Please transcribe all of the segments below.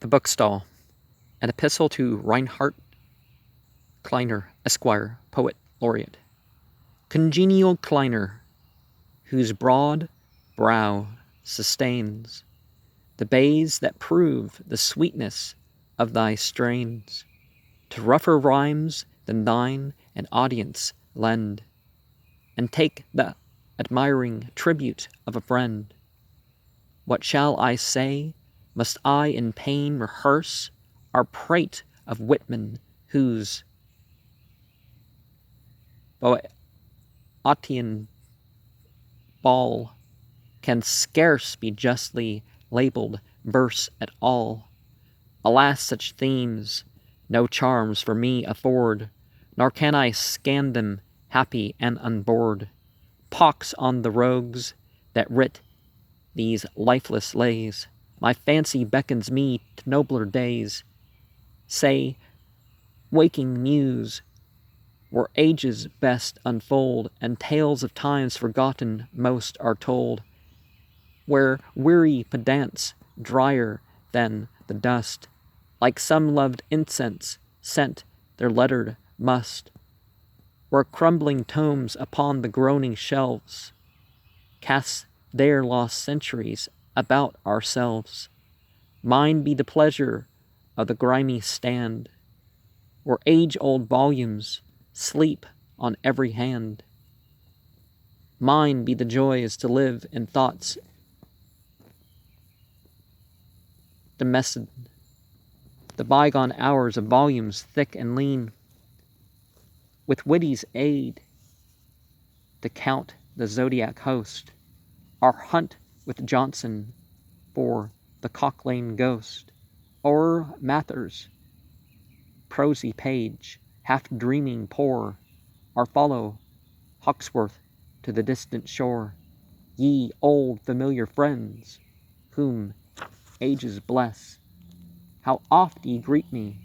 The Bookstall, an epistle to Reinhard Kleiner, Esquire, Poet Laureate. Congenial Kleiner, whose broad brow sustains the bays that prove the sweetness of thy strains, to rougher rhymes than thine an audience lend, and take the admiring tribute of a friend. What shall I say? Must I in pain rehearse our prate of Whitman, whose Boeotian ball can scarce be justly labeled verse at all? Alas, such themes no charms for me afford, nor can I scan them happy and unbored. Pox on the rogues that writ these lifeless lays, my fancy beckons me to nobler days. Say, waking muse, where ages best unfold, and tales of times forgotten most are told, where weary pedants, drier than the dust, like some loved incense, sent their lettered must, where crumbling tomes upon the groaning shelves cast their lost centuries about ourselves. Mine be the pleasure of the grimy stand, where age-old volumes sleep on every hand. Mine be the joys to live in thoughts domestic, the bygone hours of volumes thick and lean, with witty's aid to count the zodiac host, our hunt with Johnson for the Cock Lane ghost, o'er Mather's prosy page, half dreaming pore, or follow Hawksworth to the distant shore. Ye old familiar friends, whom ages bless, how oft ye greet me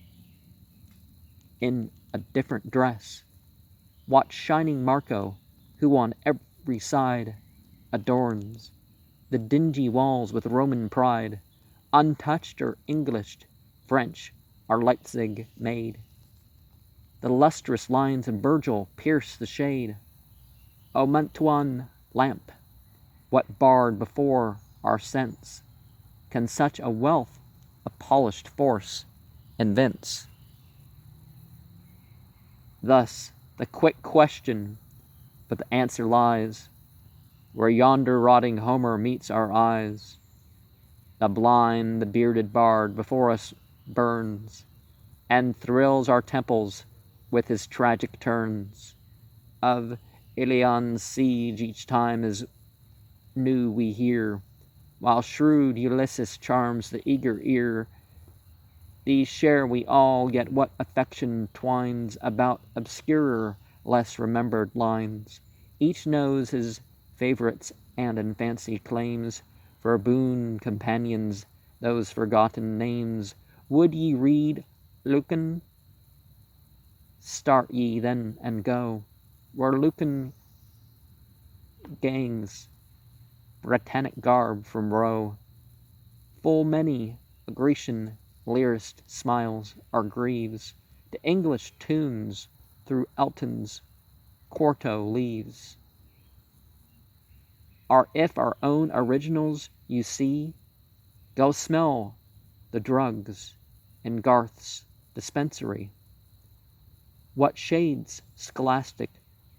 in a different dress. Watch shining Marco, who on every side adorns the dingy walls with Roman pride, untouched or Englished, French or Leipzig made. The lustrous lines of Virgil pierce the shade. O Mantuan lamp, what barred before our sense can such a wealth of polished force evince? Thus the quick question, but the answer lies where yonder rotting Homer meets our eyes. The blind, the bearded bard before us burns, and thrills our temples with his tragic turns. Of Ilion's siege each time is new we hear, while shrewd Ulysses charms the eager ear. These share we all, yet what affection twines about obscurer, less remembered lines. Each knows his favorites, and in fancy claims for boon companions those forgotten names. Would ye read Lucan? Start ye then and go, where Lucan gangs Britannic garb from row. Full many a Grecian lyrist smiles or grieves to English tunes through Elton's quarto leaves. Or if our own originals you see, go smell the drugs in Garth's dispensary. What shades scholastic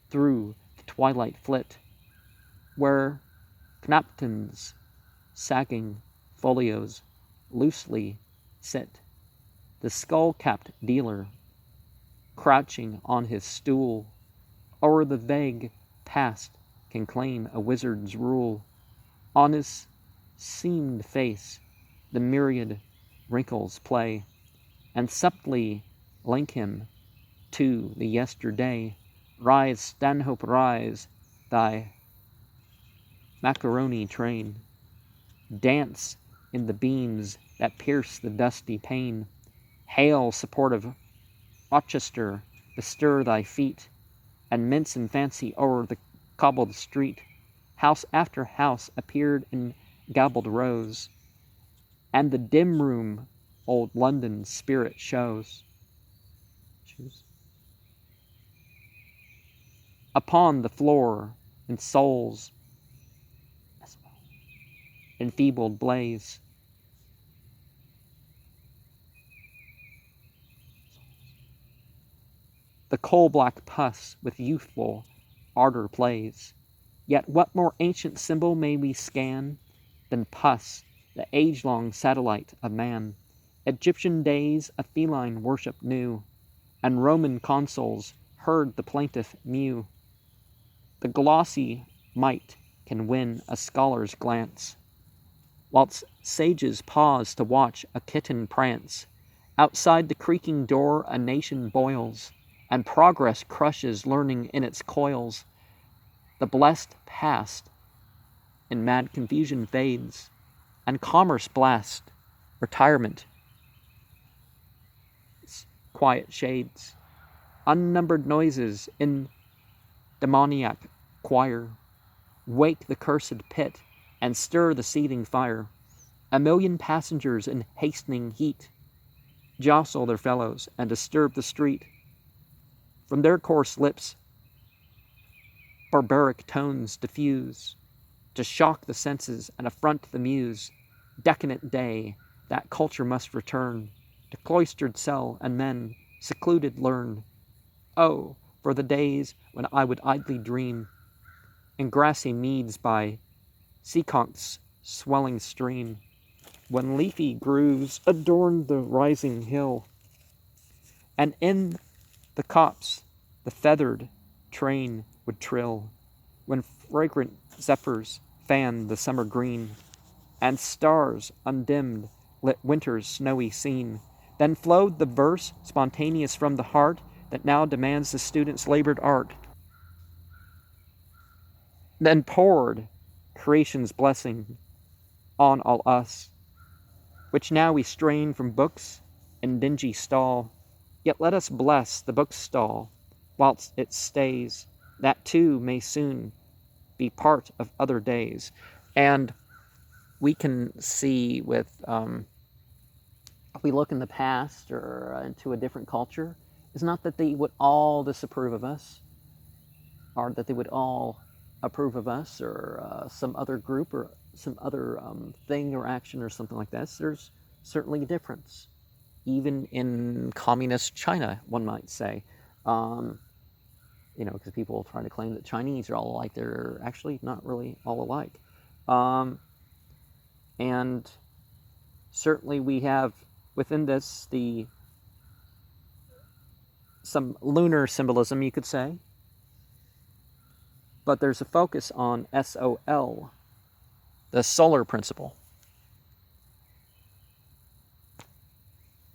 through the twilight flit, where Knapton's sagging folios loosely sit. The skull-capped dealer, crouching on his stool, o'er the vague past can claim a wizard's rule. On his seamed face the myriad wrinkles play, and subtly link him to the yesterday. Rise, Stanhope, rise, thy macaroni train. Dance in the beams that pierce the dusty pane. Hail, supportive Rochester, bestir thy feet, and mince in fancy o'er the cobbled street. House after house appeared in gabbled rows, and the dim room old London's spirit shows. Upon the floor, in souls enfeebled blaze. The coal-black pus with youthful ardor plays. Yet what more ancient symbol may we scan than pus, the age-long satellite of man? Egyptian days a feline worship knew, and Roman consuls heard the plaintiff mew. The glossy mite can win a scholar's glance, whilst sages pause to watch a kitten prance. Outside the creaking door a nation boils, and progress crushes learning in its coils. The blessed past in mad confusion fades, and commerce blast retirement quiet shades. Unnumbered noises in demoniac choir wake the cursed pit and stir the seething fire. A million passengers in hastening heat jostle their fellows and disturb the street. From their coarse lips barbaric tones diffuse to shock the senses and affront the muse. Decadent day that culture must return to cloistered cell and men secluded learn. Oh, for the days when I would idly dream in grassy meads by Seekonck's swelling stream, when leafy grooves adorned the rising hill, and in the copse the feathered train would trill, when fragrant zephyrs fanned the summer green, and stars undimmed lit winter's snowy scene. Then flowed the verse spontaneous from the heart that now demands the student's labored art. Then poured creation's blessing on all us, which now we strain from books in dingy stall. Yet let us bless the bookstall whilst it stays, that too may soon be part of other days. And we can see with, if we look in the past or into a different culture, it's not that they would all disapprove of us, or that they would all approve of us, or some other group, or some other thing or action or something like that. There's certainly a difference. Even in communist China, one might say. Because people try to claim that Chinese are all alike. They're actually not really all alike. And certainly we have within this some lunar symbolism, you could say. But there's a focus on SOL, the solar principle.